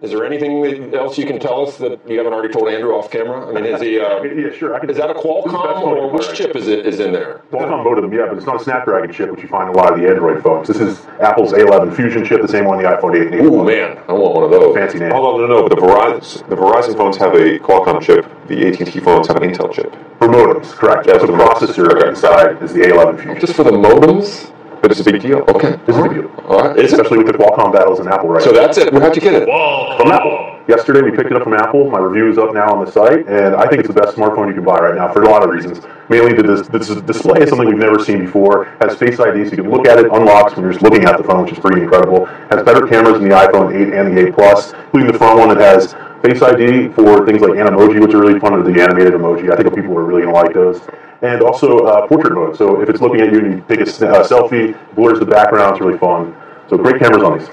Is there anything else you can tell us that you haven't already told Andrew off camera? I mean, is he? Yeah, sure. Is that a Qualcomm or which chip is in there? Qualcomm modem, yeah, but it's not a Snapdragon chip, which you find in a lot of the Android phones. This is Apple's A11 Fusion chip, the same one the iPhone 8 and 8 Ooh, man, I want one of those. Fancy name. Hold on, no, but the Verizon phones have a Qualcomm chip. The AT&T phones have an Intel chip. For modems, correct. That's the processor inside is the A11 Fusion. Just for the modems? But it's a big deal. Okay. This is a big deal. All right. Especially with the Qualcomm battles in Apple right So that's it. How'd you get it? From Apple. Yesterday we picked it up from Apple. My review is up now on the site, and I think it's the best smartphone you can buy right now for a lot of reasons. Mainly this display is something we've never seen before. Has Face ID, so you can look at it, unlocks when you're just looking at the phone, which is pretty incredible. Has better cameras than the iPhone 8 and the 8 Plus, including the front one that has Face ID for things like Animoji, which are really fun, or the animated emoji. I think people are really going to like those. And also portrait mode. So if it's looking at you and you take a selfie, blurs the background, it's really fun. So great cameras on these.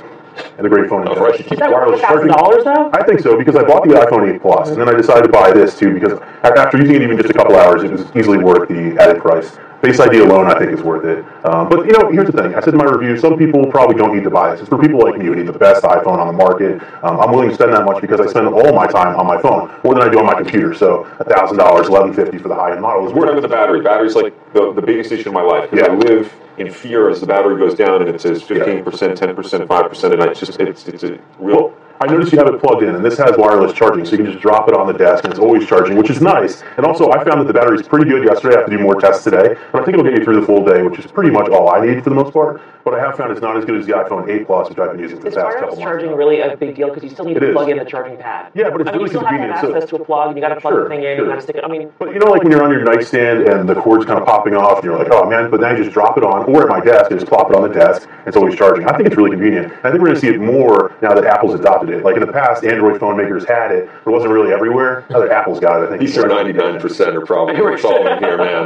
And a great phone. Right. Is that worth $1,000 though? I think so, because I bought the iPhone 8 Plus, and then I decided to buy this too, because after using it even just a couple hours, it was easily worth the added price. Face ID alone, I think, is worth it. But, here's the thing. I said in my review, some people probably don't need to buy this. It's for people like me who need the best iPhone on the market. I'm willing to spend that much because I spend all my time on my phone, more than I do on my computer. So $1,000, $1,150 for the high-end model is We're worth talking it. about the battery. Battery's like the biggest issue in my life. Yeah. I live in fear as the battery goes down and it says 15%, 10%, 5%, and it's a real... I noticed you have it plugged in, and this has wireless charging, so you can just drop it on the desk, and it's always charging, which is nice. And also, I found that the battery is pretty good yesterday. I have to do more tests today, but I think it'll get you through the full day, which is pretty much all I need for the most part. But I have found it's not as good as the iPhone 8 Plus, which I've been using for the past couple months. Is wireless charging really a big deal? Because you still need to plug in the charging pad. Yeah, but it's really you still convenient. have to have access to a plug, and you got to plug the thing in, you got to stick it. But like when you're on your nightstand and the cord's kind of popping off, and you're like, oh man, but then you just drop it on, or at my desk, I just plop it on the desk, and it's always charging. I think it's really convenient. And I think we're going to see it more now that Apple's adopted it. Like in the past, Android phone makers had it, but it wasn't really everywhere. Now that Apple's got it, I think These are 99% are probably solving here, man.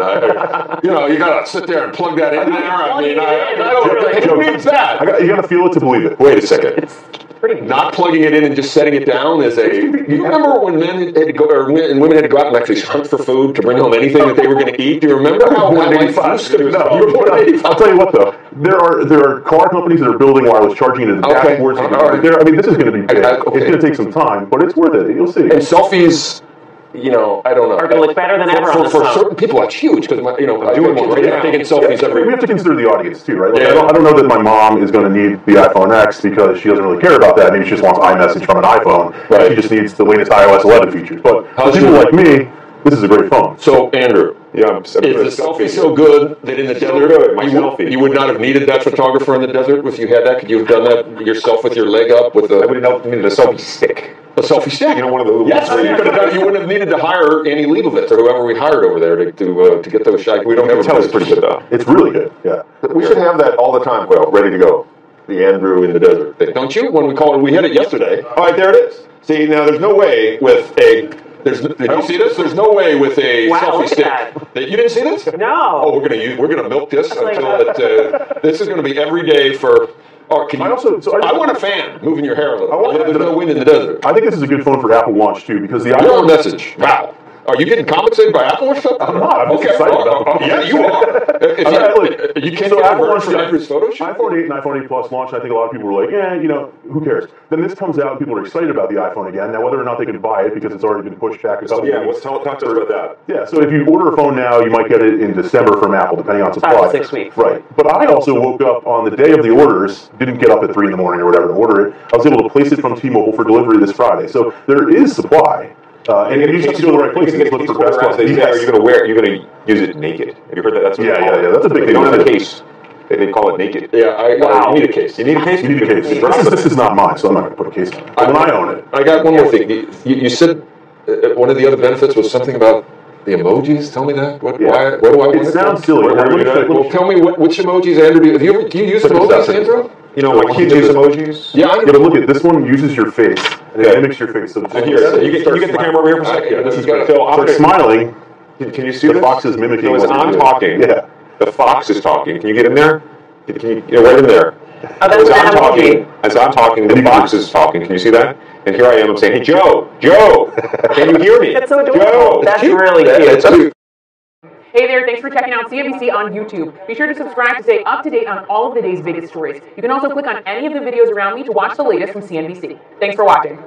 You got to sit there and plug that in there. I don't really. Who needs that? you got to feel it to believe it. Wait a second. Not plugging it in and just setting it down is a. You remember when men had to go, or women had to go out and actually hunt for food to bring home anything that they were going to eat? Do you remember how life used to be? I'll tell you what though, there are car companies that are building wireless charging into the dashboards. This is going to be big. It's going to take some time, but it's worth it. You'll see. And selfies. I don't know. Are going to look better than ever for certain people. That's huge because I'm doing one right now. Taking selfies every. We have to consider the audience too, right? Like, I don't know that my mom is going to need the iPhone X because she doesn't really care about that. Maybe she just wants iMessage from an iPhone. Right. She just needs the latest iOS 11 features. But for people like me, this is a great phone. So Andrew, is the selfie so good that in the desert you would not have needed that photographer in the desert if you had that? Could you have done that yourself with your leg up with I would have needed a selfie stick. A selfie stick? One of those. Yes, you wouldn't have needed to hire Annie Leibovitz or whoever we hired over there to get those shots. We don't have tell it's pretty good though. It's really good. Yeah. We should have that all the time, ready to go. The Andrew in the desert thing. Don't you? When we had it yesterday. All right, there it is. See, now there's no way with a... Did you see this? There's no way with a selfie stick. You didn't see this? No. Oh, we're gonna milk this until this is gonna be every day for. Or can you, I want a fan moving your hair a little. There's no wind in the desert. I think this is a good phone for Apple launch too because the iPhone message. Wow. Are you getting compensated by Apple or something? I'm not. I'm just excited about the yeah, you are. You can't get Apple for Andrew's photo shoot? iPhone 8 and iPhone 8 Plus launched. I think a lot of people were like, who cares? Then this comes out and people are excited about the iPhone again. Now, whether or not they can buy it because it's already been pushed back. Talk to us about that. Yeah, so if you order a phone now, you might get it in December from Apple, depending on supply. 5 to 6 weeks. Right. But I also woke up on the day of the orders, didn't get up at 3 in the morning or whatever to order it. I was able to place it from T-Mobile for delivery this Friday. So there is supply. And you just have to go to the right place. Look for best quality. Are you going to use it naked? Have you heard that? That's what that's a big thing. They don't have a case. They call it naked. Yeah, you need a case. You need a case? You need a case. This is not mine, so I'm not going to put a case on it. But when I own it. I got one more thing. You said one of the other benefits was something about the emojis. Tell me that. What do I want? It sounds silly. Well, tell me which emojis, Andrew. Do you use emojis, Andrew? My kids use emojis. Yeah, but look at this one uses your face and it mimics your face. So here, you get the camera over here for a second. Yeah, this is good. So I'm smiling. Can you see the fox is mimicking? So as I'm talking, the fox is talking. Can you get in there? Can you right in there? As I'm talking, the fox is talking. Can you see that? And here I am. I'm saying, "Hey, Joe, can you hear me?" That's so adorable. Joe, that's really cute. Hey there, thanks for checking out CNBC on YouTube. Be sure to subscribe to stay up to date on all of the day's biggest stories. You can also click on any of the videos around me to watch the latest from CNBC. Thanks for watching.